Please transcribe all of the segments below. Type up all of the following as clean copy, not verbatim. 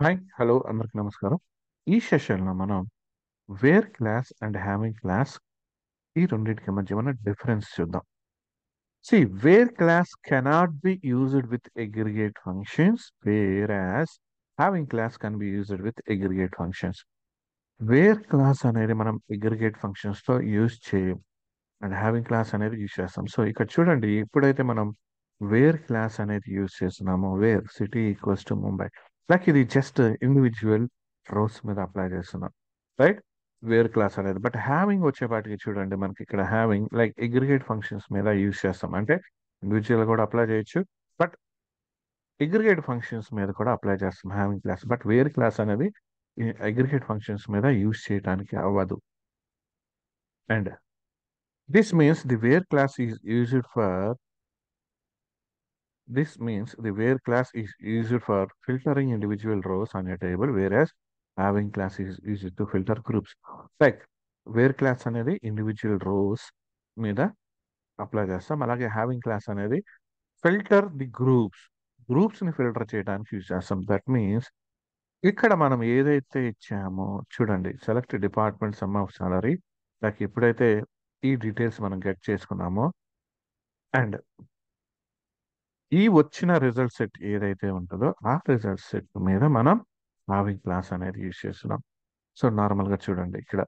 Hi hello అందరికి నమస్కారం. ఈ సెషన్లో మనం where clause and having clause ఈ రెండింటికి మధ్య మన డిఫరెన్స్ చూద్దాం. Where clause cannot be used with aggregate functions whereas having clause can be used with aggregate functions. Where clause అనేది మనం అగ్రిగేట్ ఫంక్షన్స్ తో యూజ్ చేయం అండ్ హ్యావింగ్ క్లాస్ అనేది యూజ్ చేస్తాం. సో ఇక్కడ చూడండి, ఎప్పుడైతే మనం వేర్ క్లాస్ అనేది యూజ్ చేస్తున్నామో, where city equals to Mumbai, like ఇది జస్ట్ ఇండివిజువల్ రోస్ మీద అప్లై చేస్తున్నాం, రైట్? వేర్ క్లాస్ అనేది. బట్ హ్యావింగ్ వచ్చేపాటికి చూడండి, మనకి ఇక్కడ హ్యావింగ్ లైక్ అగ్రిగేట్ ఫంక్షన్స్ మీద యూజ్ చేస్తాం. అంటే ఇండివిజువల్ కూడా అప్లై చేయొచ్చు, బట్ అగ్రిగేట్ ఫంక్షన్స్ మీద కూడా అప్లై చేస్తాం having class. But where clause అనేది అగ్రిగేట్ ఫంక్షన్స్ మీద యూజ్ చేయడానికి అవ్వదు. And this means the where class is used for this means the where class is used for filtering individual rows on a table, whereas having class is used to filter groups. Like where class అనేది individual rows మీద apply చేస్తాం, అలాగే having clause అనేది filter the groups ని filter చేయడానికి use చేస్తాం. That means ఇక్కడ మనం ఏదైతే ఇచ్చామో చూడండి, select department some of salary, like ఎప్పుడైతే ఈ డీటెయిల్స్ మనం గెట్ చేసుకున్నామో అండ్ ఈ వచ్చిన రిజల్ట్ సెట్ ఏదైతే ఉంటుందో ఆ రిజల్ట్ సెట్ మీద మనం హ్యావింగ్ క్లాస్ అనేది యూజ్ చేస్తున్నాం. సో నార్మల్గా చూడండి ఇక్కడ,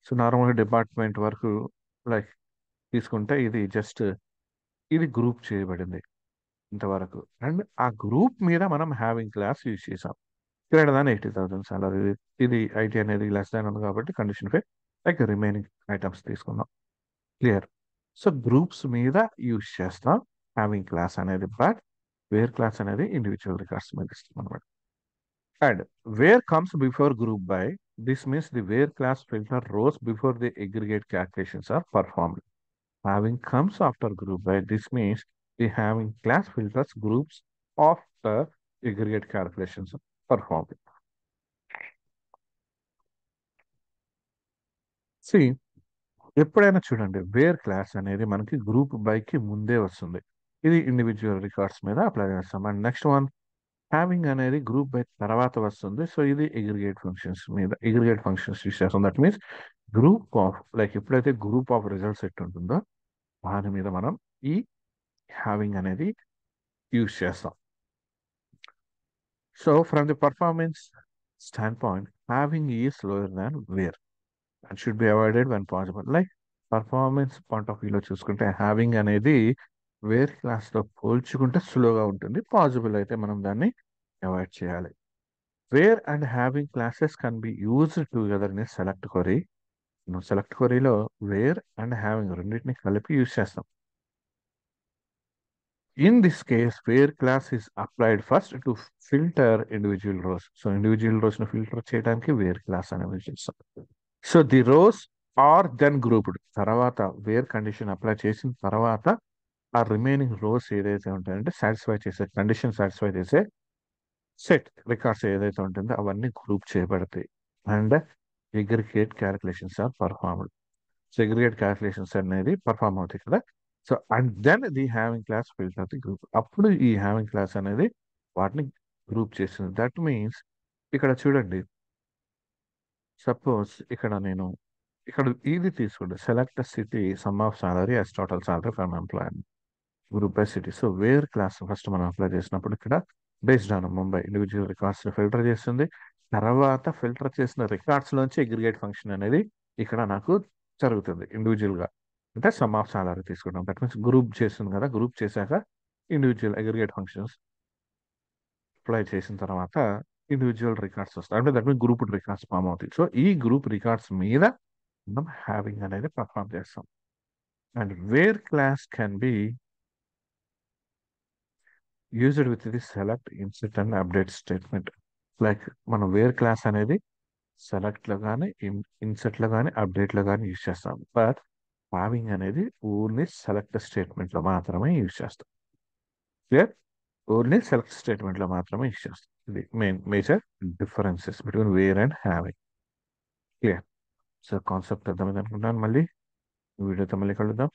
సో నార్మల్గా డిపార్ట్మెంట్ వరకు లైక్ తీసుకుంటే ఇది జస్ట్ ఇది గ్రూప్ చేయబడింది ఇంతవరకు, అండ్ ఆ గ్రూప్ మీద మనం హ్యావింగ్ క్లాస్ యూజ్ చేసాం. గ్రేటర్ దాన్ 80,000 సాలరీ, ఇది ఐటీ అనేది లెస్ దాన్ ఉంది కాబట్టి కండిషన్ ఫే లైక్ రిమైనింగ్ ఐటమ్స్ తీసుకుందాం. క్లియర్? సో గ్రూప్స్ మీద యూజ్ చేస్తాం హ్యావింగ్ క్లాస్ అనేది, బట్ వేర్ క్లాస్ అనేది ఇండివిజువల్ రికార్డ్స్ మీద ఇస్తాం అనమాట. And where comes before group by, this means the where clause filter rows before the aggregate calculations are performed. Having comes after group by, this means the having clause filters groups after aggregate calculations performed. సి ఎప్పుడైనా చూడండి, wear clause అనేది మనకి group బైకి ముందే వస్తుంది. ఇది individual records మీద apply చేస్తాం. అండ్ నెక్స్ట్ వన్ హ్యావింగ్ అనేది గ్రూప్ బై తర్వాత వస్తుంది. సో ఇది అగ్రిగేట్ ఫంక్షన్స్ యూస్ చేస్తాం. That means group of like ఎప్పుడైతే గ్రూప్ ఆఫ్ రిజల్ట్ సెట్ ఉంటుందో దాని మీద మనం ఈ హ్యావింగ్ అనేది యూస్ చేస్తాం. So from the performance stand point, having is lower than where and should be avoided when possible. Like performance point of వ్యూలో చూసుకుంటే హ్యావింగ్ అనేది వేర్ క్లాస్తో పోల్చుకుంటే స్లోగా ఉంటుంది. పాసిబుల్ అయితే మనం దాన్ని అవాయిడ్ చేయాలి. Where and having classes can be used together in select query. Select క్వరీలో వేర్ అండ్ హ్యావింగ్ రెండింటిని కలిపి యూజ్ చేస్తాం. In this case where clause is applied first to filter individual rows. So individual rows ను filter చేయడానికి where clause అనేది చేస్తాం. So the rows are then grouped, తర్వాత where condition apply చేసిన తర్వాత ఆ రిమైనింగ్ రోస్ ఏదైతే ఉంటాయంటే కండిషన్ సాటిస్ఫై చేసే సెట్ రికార్డ్స్ ఏదైతే ఉంటుందో అవన్నీ గ్రూప్ చేయబడతాయి and aggregate calculations are performed. So aggregate calculations అనేది పర్ఫార్మ్ అవుతాయి కదా. So and then the having clause filter the group, అప్పుడు ఈ హ్యావింగ్ క్లాస్ అనేది వాటిని గ్రూప్ చేస్తుంది. దట్ మీన్స్ ఇక్కడ చూడండి, సపోజ్ ఇక్కడ ఇది తీసుకుంటే select city sum of salary as total salary from employee group by city. So where clause first మనం అప్లై చేసినప్పుడు ఇక్కడ based on Mumbai individual records filter చేస్తుంది. తర్వాత ఫిల్టర్ చేసిన రికార్డ్స్ లోంచి అగ్రిగేట్ ఫంక్షన్ అనేది ఇక్కడ నాకు జరుగుతుంది ఇండివిజువల్ గా. అంటే సమ్ ఆఫ్ సాలరీ తీసుకుంటాం. దట్ మీన్స్ గ్రూప్ చేస్తుంది కదా, గ్రూప్ చేశాక ఇండివిజువల్ అగ్రిగేట్ ఫంక్షన్స్ అప్లై చేసిన తర్వాత ఇండివిజువల్ రికార్డ్స్ వస్తాయి. అంటే that means group records form అవుతాయి. సో ఈ గ్రూప్ రికార్డ్స్ మీద మనం హ్యావింగ్ అనేది పర్ఫామ్ చేస్తాం. And where clause can be used with the select insert and update statement. Like మనం వేర్ క్లాస్ అనేది సెలెక్ట్ లో కానీ ఇన్సెట్ లో కానీ అప్డేట్ లో కానీ యూజ్ చేస్తాం. బట్ హ్యావింగ్ అనేది ఓన్లీ సెలెక్ట్ స్టేట్మెంట్ లో మాత్రమే యూజ్ చేస్తాం. క్లియర్? ఓన్లీ సెలెక్ట్ స్టేట్మెంట్ లో మాత్రమే యూజ్ చేస్తాం. ఇది major differences between where and having. Clear? So concept అర్థమైంది అనుకుంటాను. మళ్ళీ వీడియోతో మళ్ళీ కలుద్దాం.